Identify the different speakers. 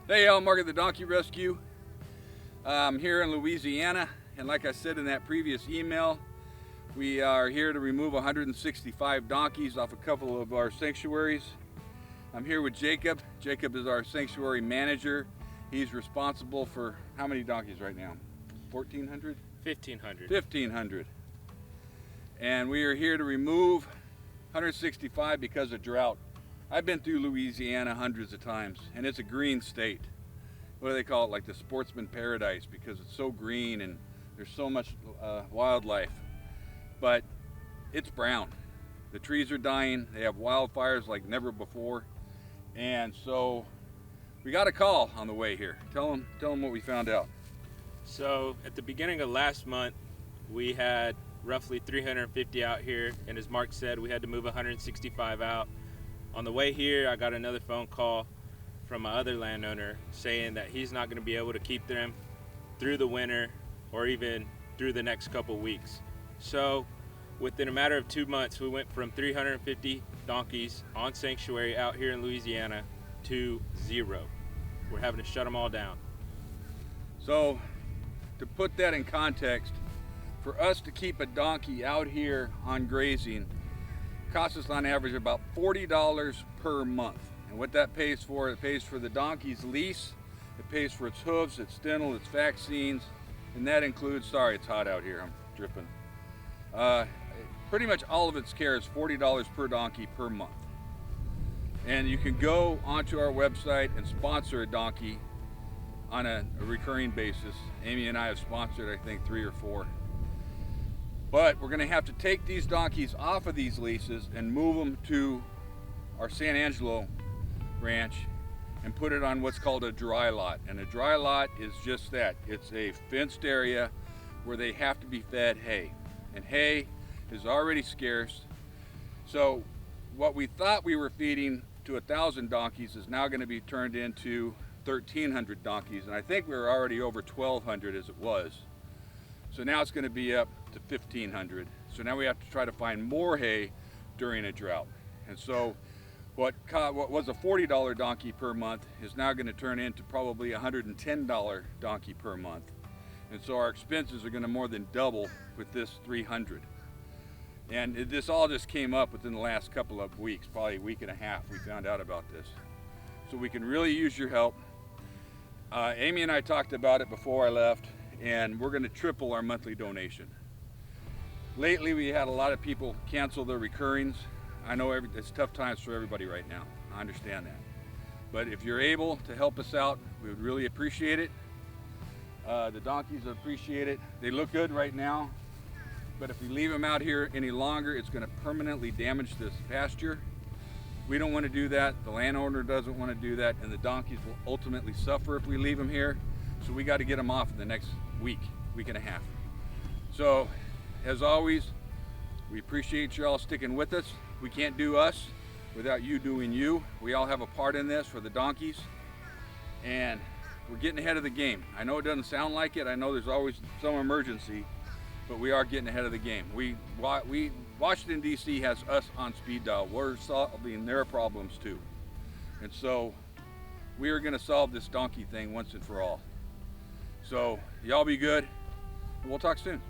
Speaker 1: Hey, I'm Mark at the Donkey Rescue. I'm here in Louisiana, and like I said in that previous email, we are here to remove 165 donkeys off a couple of our sanctuaries. I'm here with Jacob. Jacob is our sanctuary manager. He's responsible for how many donkeys right now? 1,400?
Speaker 2: 1,500.
Speaker 1: 1,500. And we are here to remove 165 because of drought. I've been through Louisiana hundreds of times, and it's a green state. What do they call it? Like the sportsman paradise, because it's so green and there's so much wildlife. But it's brown. The trees are dying. They have wildfires like never before. And so we got a call on the way here. Tell them what we found out.
Speaker 2: So at the beginning of last month, we had roughly 350 out here, and as Mark said, we had to move 165 out. On the way here, I got another phone call from my other landowner saying that he's not going to be able to keep them through the winter or even through the next couple weeks. So within a matter of 2 months, we went from 350 donkeys on sanctuary out here in Louisiana to 0. We're having to shut them all down.
Speaker 1: So to put that in context, for us to keep a donkey out here on grazing costs us on average about $40 per month. And what that pays for, it pays for the donkey's lease, it pays for its hooves, its dental, its vaccines, and that includes, sorry it's hot out here, I'm dripping. Pretty much all of its care is $40 per donkey per month. And you can go onto our website and sponsor a donkey on a recurring basis. Amy and I have sponsored, I think, 3 or 4. But we're gonna have to take these donkeys off of these leases and move them to our San Angelo ranch and put it on what's called a dry lot. And a dry lot is just that. It's a fenced area where they have to be fed hay. And hay is already scarce. So what we thought we were feeding to 1,000 donkeys is now gonna be turned into 1,300 donkeys. And I think we were already over 1,200 as it was. So now it's gonna be up to 1,500. So now we have to try to find more hay during a drought. And so what was a $40 donkey per month is now going to turn into probably a $110 donkey per month. And so our expenses are going to more than double with this 300. And this all just came up within the last couple of weeks, probably a week and a half, we found out about this. So we can really use your help. Amy and I talked about it before I left, and we're going to triple our monthly donation. Lately, we had a lot of people cancel their recurrings. I know it's tough times for everybody right now. I understand that. But if you're able to help us out, we would really appreciate it. The donkeys appreciate it. They look good right now, but if we leave them out here any longer, it's going to permanently damage this pasture. We don't want to do that. The landowner doesn't want to do that, and the donkeys will ultimately suffer if we leave them here. So we got to get them off in the next week and a half. So, as always, we appreciate you all sticking with us. We can't do us without you doing you. We all have a part in this for the donkeys, and we're getting ahead of the game. I know it doesn't sound like it. I know there's always some emergency, but we are getting ahead of the game. Washington, D.C. has us on speed dial. We're solving their problems too. And so we are gonna solve this donkey thing once and for all. So y'all be good. We'll talk soon.